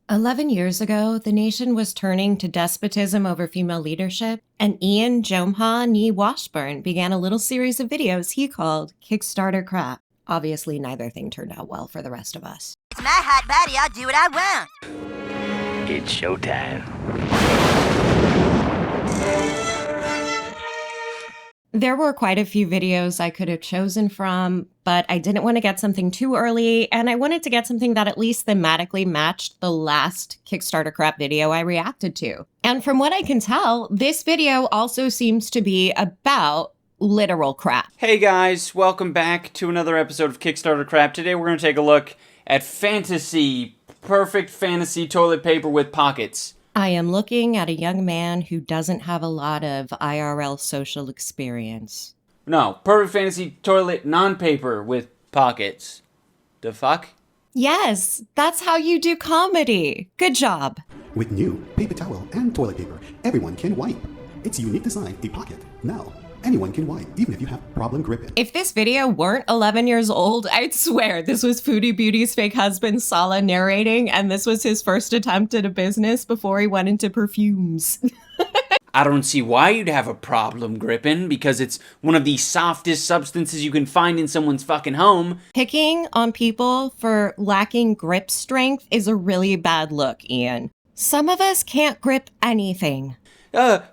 11 years ago, the nation was turning to despotism over female leadership, and Ian Jomha Nee Washburn began a little series of videos he called Kickstarter Crap. Obviously, neither thing turned out well for the rest of us. It's my hot body, I'll do what I want. It's showtime. There were quite a few videos I could have chosen from, but I didn't want to get something too early, and I wanted to get something that at least thematically matched the last Kickstarter crap video I reacted to. And from what I can tell, this video also seems to be about literal crap. Hey guys, welcome back to another episode of Kickstarter Crap. Today we're going to take a look at perfect fantasy toilet paper with pockets. I am looking at a young man who doesn't have a lot of IRL social experience. No, perfect fantasy toilet non-paper with pockets. The fuck? Yes, that's how you do comedy. Good job. With new paper towel and toilet paper, everyone can wipe. Its unique design, a pocket. Now, anyone can wipe, even if you have problem gripping. If this video weren't 11 years old, I'd swear this was Foodie Beauty's fake husband Sala narrating, and this was his first attempt at a business before he went into perfumes. I don't see why you'd have a problem gripping, because it's one of the softest substances you can find in someone's fucking home. Picking on people for lacking grip strength is a really bad look, Ian. Some of us can't grip anything.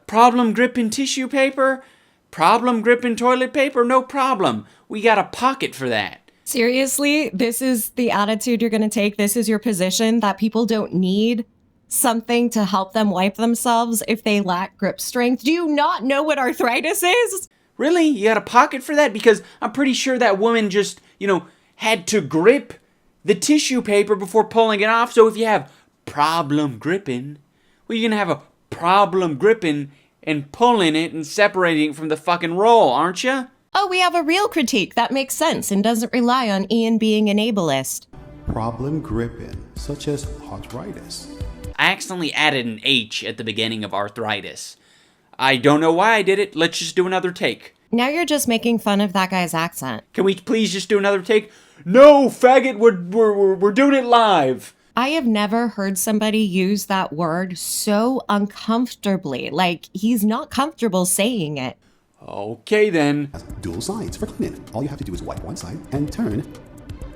Problem gripping tissue paper? Problem gripping toilet paper? No problem. We got a pocket for that. Seriously, this is the attitude you're going to take? This is your position, that people don't need something to help them wipe themselves if they lack grip strength? Do you not know what arthritis is? Really? You got a pocket for that? Because I'm pretty sure that woman just, had to grip the tissue paper before pulling it off. So if you have problem gripping, well, you're going to have a problem gripping and pulling it and separating it from the fucking roll, aren't you? Oh, we have a real critique that makes sense and doesn't rely on Ian being an ableist. Problem gripping, such as arthritis. I accidentally added an H at the beginning of arthritis. I don't know why I did it. Let's just do another take. Now you're just making fun of that guy's accent. Can we please just do another take? No, faggot, we're doing it live. I have never heard somebody use that word so uncomfortably. Like, he's not comfortable saying it. Okay, then. Has dual sides for cleaning. All you have to do is wipe one side and turn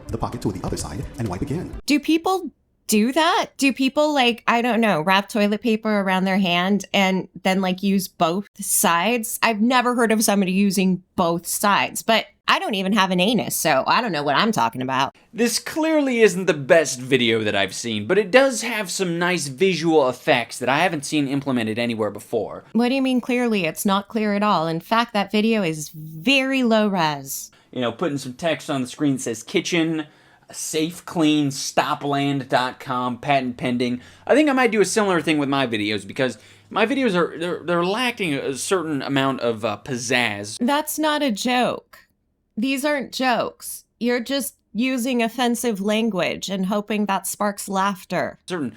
the pocket to the other side and wipe again. Do people do that? Do people, wrap toilet paper around their hand and then, use both sides? I've never heard of somebody using both sides, but I don't even have an anus, so I don't know what I'm talking about. This clearly isn't the best video that I've seen, but it does have some nice visual effects that I haven't seen implemented anywhere before. What do you mean clearly? It's not clear at all. In fact, that video is very low res. Putting some text on the screen that says kitchen, safe, clean, stopland.com, patent pending. I think I might do a similar thing with my videos, because my videos they're lacking a certain amount of pizzazz. That's not a joke. These aren't jokes. You're just using offensive language and hoping that sparks laughter. Certain,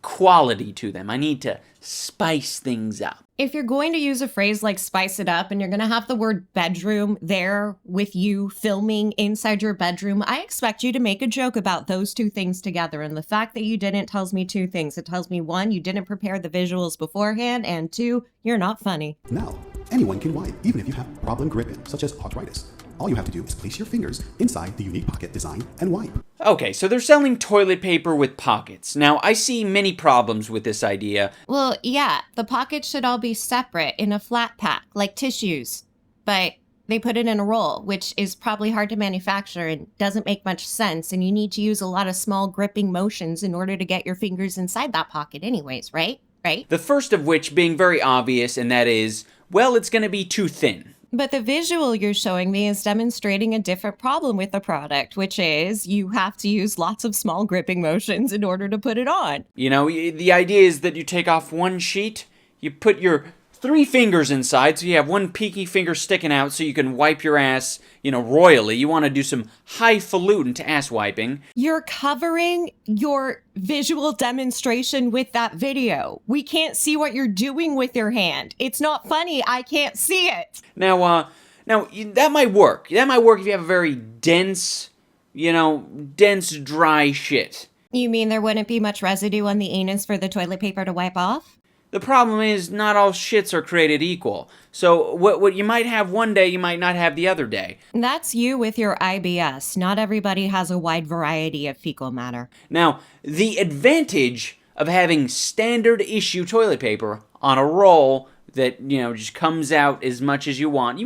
quality to them. I need to spice things up. If you're going to use a phrase like spice it up and you're going to have the word bedroom there with you filming inside your bedroom, I expect you to make a joke about those two things together. And the fact that you didn't tells me two things. It tells me, one, you didn't prepare the visuals beforehand, and two, you're not funny. Now, anyone can wipe, even if you have problem gripping, such as arthritis. All you have to do is place your fingers inside the unique pocket design and wipe. Okay, so they're selling toilet paper with pockets. Now, I see many problems with this idea. Well, yeah, the pockets should all be separate in a flat pack, like tissues. But they put it in a roll, which is probably hard to manufacture and doesn't make much sense, and you need to use a lot of small gripping motions in order to get your fingers inside that pocket anyways, right? Right? The first of which being very obvious, and that is, well, it's going to be too thin. But the visual you're showing me is demonstrating a different problem with the product, which is you have to use lots of small gripping motions in order to put it on. The idea is that you take off one sheet, you put your 3 fingers inside, so you have one pinky finger sticking out so you can wipe your ass, royally. You want to do some highfalutin ass wiping. You're covering your visual demonstration with that video. We can't see what you're doing with your hand. It's not funny. I can't see it. Now that might work. That might work if you have a very dense, dense, dry shit. You mean there wouldn't be much residue on the anus for the toilet paper to wipe off? The problem is not all shits are created equal. So what you might have one day, you might not have the other day. That's you with your IBS. Not everybody has a wide variety of fecal matter. Now, the advantage of having standard issue toilet paper on a roll that, just comes out as much as you want.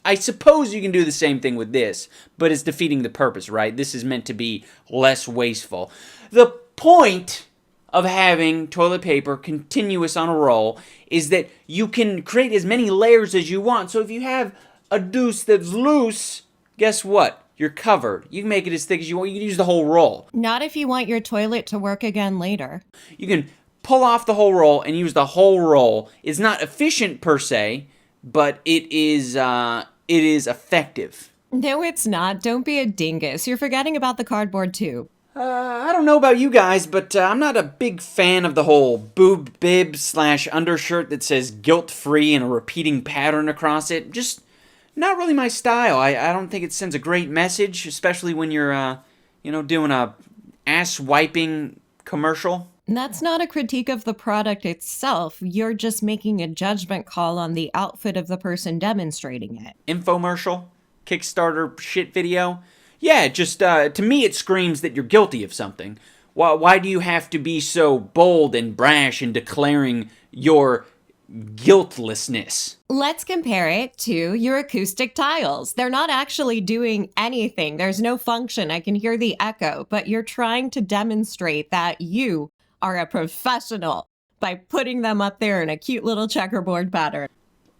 I suppose you can do the same thing with this, but it's defeating the purpose, right? This is meant to be less wasteful. The point of having toilet paper continuous on a roll is that you can create as many layers as you want. So if you have a deuce that's loose, guess what? You're covered. You can make it as thick as you want. You can use the whole roll. Not if you want your toilet to work again later. You can pull off the whole roll and use the whole roll. It's not efficient per se, but it is effective. No, it's not. Don't be a dingus. You're forgetting about the cardboard tube. I don't know about you guys, but I'm not a big fan of the whole boob bib / undershirt that says guilt-free and a repeating pattern across it. Just not really my style. I don't think it sends a great message, especially when you're, doing a ass-wiping commercial. That's not a critique of the product itself. You're just making a judgment call on the outfit of the person demonstrating it. Infomercial? Kickstarter shit video? Yeah, just, to me it screams that you're guilty of something. Why do you have to be so bold and brash in declaring your guiltlessness? Let's compare it to your acoustic tiles. They're not actually doing anything. There's no function. I can hear the echo, but you're trying to demonstrate that you are a professional by putting them up there in a cute little checkerboard pattern.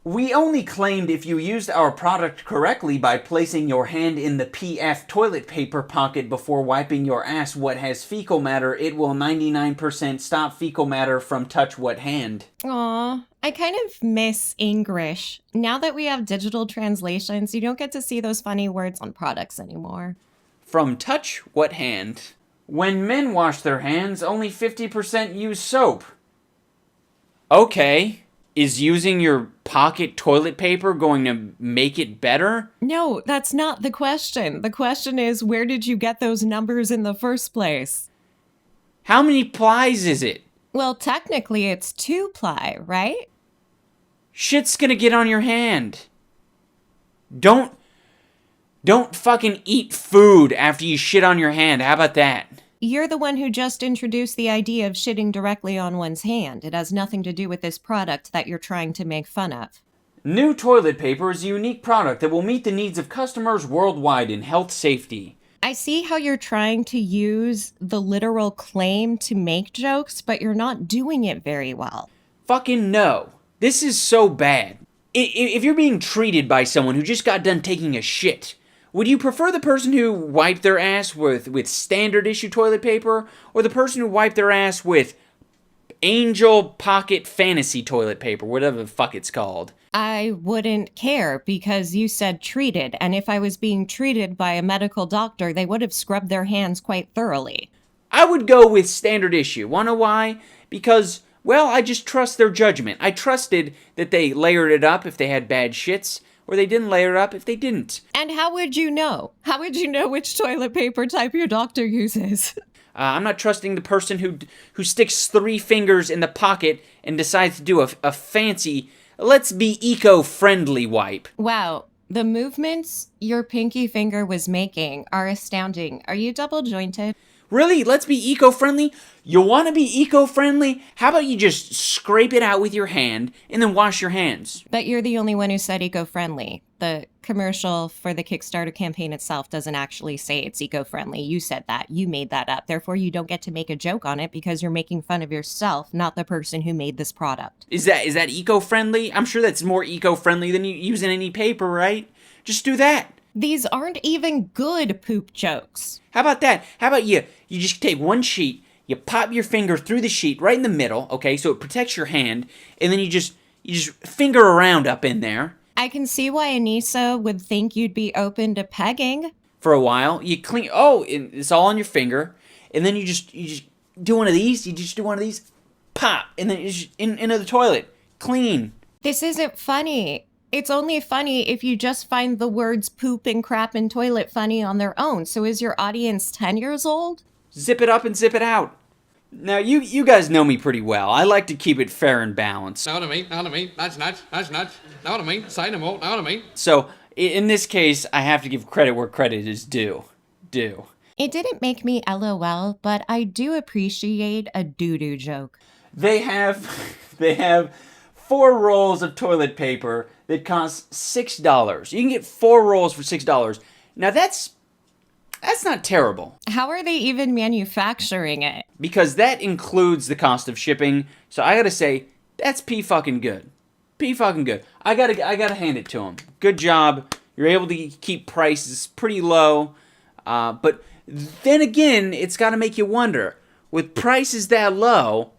We only claimed if you used our product correctly by placing your hand in the PF toilet paper pocket before wiping your ass what has fecal matter, it will 99% stop fecal matter from touch what hand. Aw, I kind of miss English. Now that we have digital translations, you don't get to see those funny words on products anymore. From touch what hand? When men wash their hands, only 50% use soap. Okay. Is using your pocket toilet paper going to make it better? No, that's not the question. The question is, where did you get those numbers in the first place? How many plies is it? Well, technically it's 2-ply, right? Shit's gonna get on your hand. Don't fucking eat food after you shit on your hand. How about that? You're the one who just introduced the idea of shitting directly on one's hand. It has nothing to do with this product that you're trying to make fun of. New toilet paper is a unique product that will meet the needs of customers worldwide in health safety. I see how you're trying to use the literal claim to make jokes, but you're not doing it very well. Fucking no. This is so bad. If you're being treated by someone who just got done taking a shit, would you prefer the person who wiped their ass with standard issue toilet paper, or the person who wiped their ass with Angel Pocket Fantasy toilet paper, whatever the fuck it's called? I wouldn't care because you said treated, and if I was being treated by a medical doctor, they would have scrubbed their hands quite thoroughly. I would go with standard issue. Wanna know why? Because, well, I just trust their judgment. I trusted that they layered it up if they had bad shits, or they didn't layer it up if they didn't. And how would you know? How would you know which toilet paper type your doctor uses? I'm not trusting the person who sticks 3 fingers in the pocket and decides to do a fancy, let's be eco-friendly wipe. Wow, the movements your pinky finger was making are astounding. Are you double jointed? Really? Let's be eco-friendly? You want to be eco-friendly? How about you just scrape it out with your hand and then wash your hands? But you're the only one who said eco-friendly. The commercial for the Kickstarter campaign itself doesn't actually say it's eco-friendly. You said that. You made that up. Therefore, you don't get to make a joke on it because you're making fun of yourself, not the person who made this product. Is that eco-friendly? I'm sure that's more eco-friendly than you using any paper, right? Just do that. These aren't even good poop jokes. How about that? How about you just take one sheet, you pop your finger through the sheet right in the middle, okay, so it protects your hand, and then you just finger around up in there. I can see why Anissa would think you'd be open to pegging. For a while, you clean, it's all on your finger, and then you just do one of these, pop, and then you just into the toilet, clean. This isn't funny. It's only funny if you just find the words poop and crap and toilet funny on their own. So is your audience 10 years old? Zip it up and zip it out. Now, you guys know me pretty well. I like to keep it fair and balanced. Know what I mean? That's nuts. Know what I mean? Say no more. Know what I mean? So, in this case, I have to give credit where credit is due. It didn't make me LOL, but I do appreciate a doo-doo joke. They have 4 rolls of toilet paper that cost $6. You can get 4 rolls for $6. Now, that's not terrible. How are they even manufacturing it? Because that includes the cost of shipping. So I gotta say, that's fucking good. Fucking good. I gotta hand it to them. Good job. You're able to keep prices pretty low. But then again, it's gotta make you wonder. With prices that low,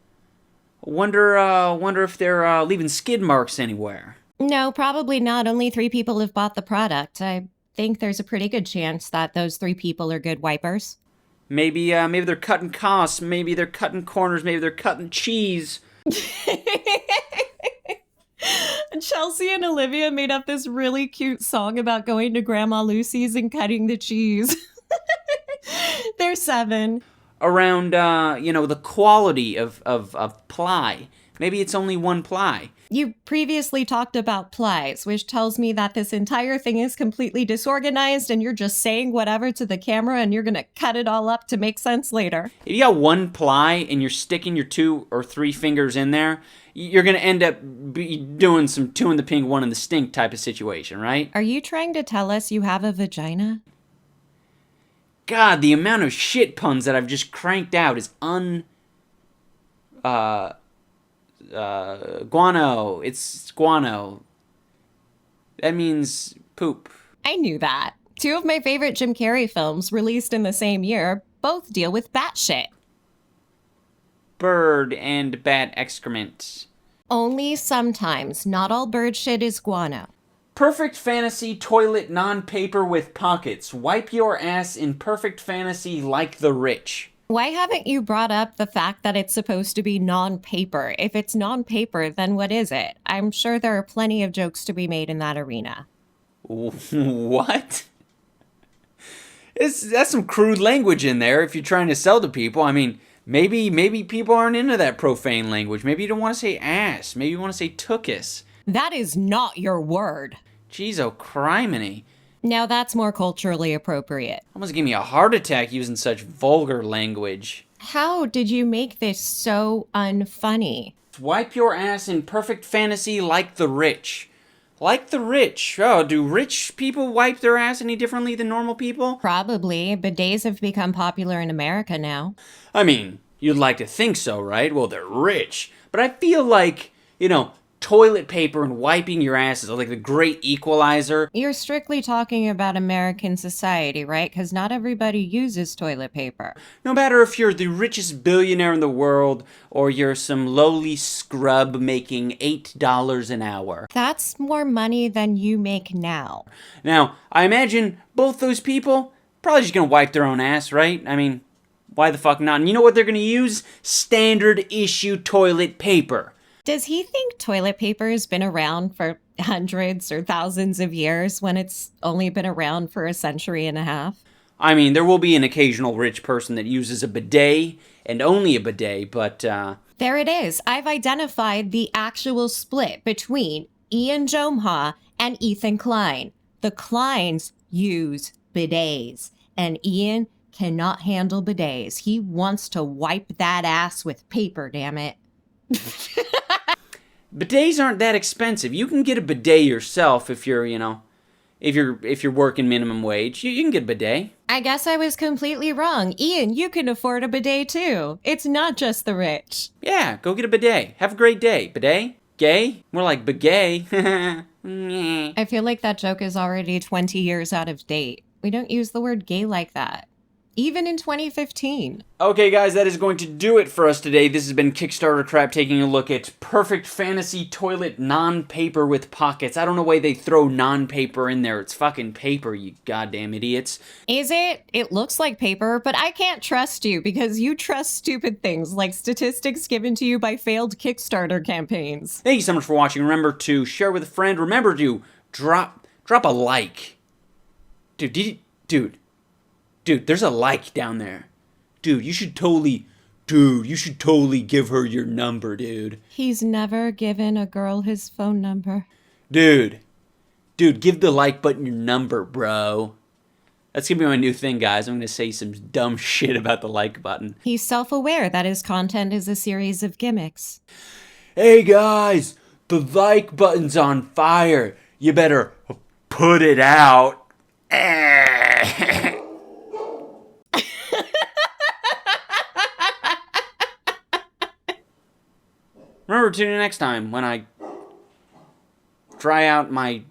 wonder if they're leaving skid marks anywhere. No, probably not. Only 3 people have bought the product. I think there's a pretty good chance that those 3 people are good wipers. Maybe they're cutting costs. Maybe they're cutting corners. Maybe they're cutting cheese. Chelsea and Olivia made up this really cute song about going to Grandma Lucy's and cutting the cheese. They're 7. Around, the quality of ply. Maybe it's only 1 ply. You previously talked about plies, which tells me that this entire thing is completely disorganized and you're just saying whatever to the camera and you're gonna cut it all up to make sense later. If you got 1 ply and you're sticking your 2 or 3 fingers in there, you're gonna end up doing some 2 in the pink, 1 in the stink type of situation, right? Are you trying to tell us you have a vagina? God, the amount of shit puns that I've just cranked out is guano. It's guano. That means poop. I knew that. 2 of my favorite Jim Carrey films, released in the same year, both deal with bat shit. Bird and bat excrement. Only sometimes. Not all bird shit is guano. Perfect fantasy toilet non-paper with pockets. Wipe your ass in perfect fantasy like the rich. Why haven't you brought up the fact that it's supposed to be non-paper? If it's non-paper, then what is it? I'm sure there are plenty of jokes to be made in that arena. What? That's some crude language in there if you're trying to sell to people. I mean, maybe people aren't into that profane language. Maybe you don't want to say ass. Maybe you want to say tookus. That is not your word. Jeez, oh criminy. Now that's more culturally appropriate. Almost gave me a heart attack using such vulgar language. How did you make this so unfunny? Wipe your ass in perfect fantasy like the rich. Like the rich. Oh, do rich people wipe their ass any differently than normal people? Probably. Bidets have become popular in America now. I mean, you'd like to think so, right? Well, they're rich. But I feel like, toilet paper and wiping your ass is like the great equalizer. You're strictly talking about American society, right? Because not everybody uses toilet paper. No matter if you're the richest billionaire in the world or you're some lowly scrub making $8 an hour. That's more money than you make now. Now, I imagine both those people probably just gonna wipe their own ass, right? I mean, why the fuck not? And you know what they're gonna use? Standard issue toilet paper. Does he think toilet paper has been around for hundreds or thousands of years when it's only been around for a century and a half? I mean, there will be an occasional rich person that uses a bidet, and only a bidet, but, There it is. I've identified the actual split between Ian Jomha and Ethan Klein. The Kleins use bidets, and Ian cannot handle bidets. He wants to wipe that ass with paper, damn it. Bidets aren't that expensive. You can get a bidet yourself if you're, if you're working minimum wage. You can get a bidet. I guess I was completely wrong. Ian, you can afford a bidet too. It's not just the rich. Yeah, go get a bidet. Have a great day. Bidet? Gay? More like bagay. I feel like that joke is already 20 years out of date. We don't use the word gay like that. Even in 2015. Okay, guys, that is going to do it for us today. This has been Kickstarter Crap taking a look at perfect fantasy toilet non-paper with pockets. I don't know why they throw non-paper in there. It's fucking paper, you goddamn idiots. Is it? It looks like paper, but I can't trust you because you trust stupid things like statistics given to you by failed Kickstarter campaigns. Thank you so much for watching. Remember to share with a friend. Remember to drop a like. Dude, there's a like down there. Dude, you should totally give her your number, dude. He's never given a girl his phone number. Dude, give the like button your number, bro. That's gonna be my new thing, guys. I'm gonna say some dumb shit about the like button. He's self-aware that his content is a series of gimmicks. Hey guys, the like button's on fire. You better put it out. Remember to tune in next time when I try out my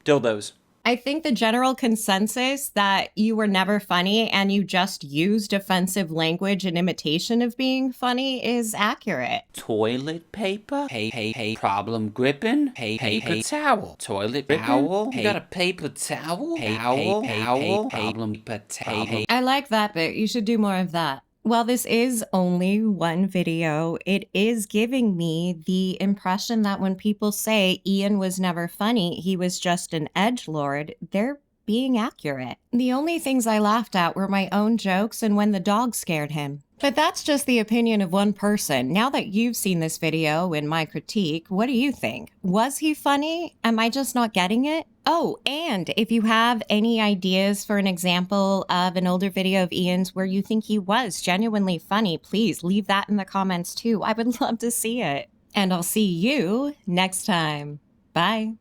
dildos. I think the general consensus that you were never funny and you just used offensive language in imitation of being funny is accurate. Toilet paper? Hey, problem gripping? Hey, paper towel. Toilet towel? You got a paper towel? Towel? Problem towel. I like that bit. You should do more of that. While this is only one video, it is giving me the impression that when people say Ian was never funny, he was just an edgelord, they're being accurate. The only things I laughed at were my own jokes and when the dog scared him. But that's just the opinion of one person. Now that you've seen this video and my critique, what do you think? Was he funny? Am I just not getting it? Oh, and if you have any ideas for an example of an older video of Ian's where you think he was genuinely funny, please leave that in the comments too. I would love to see it. And I'll see you next time. Bye.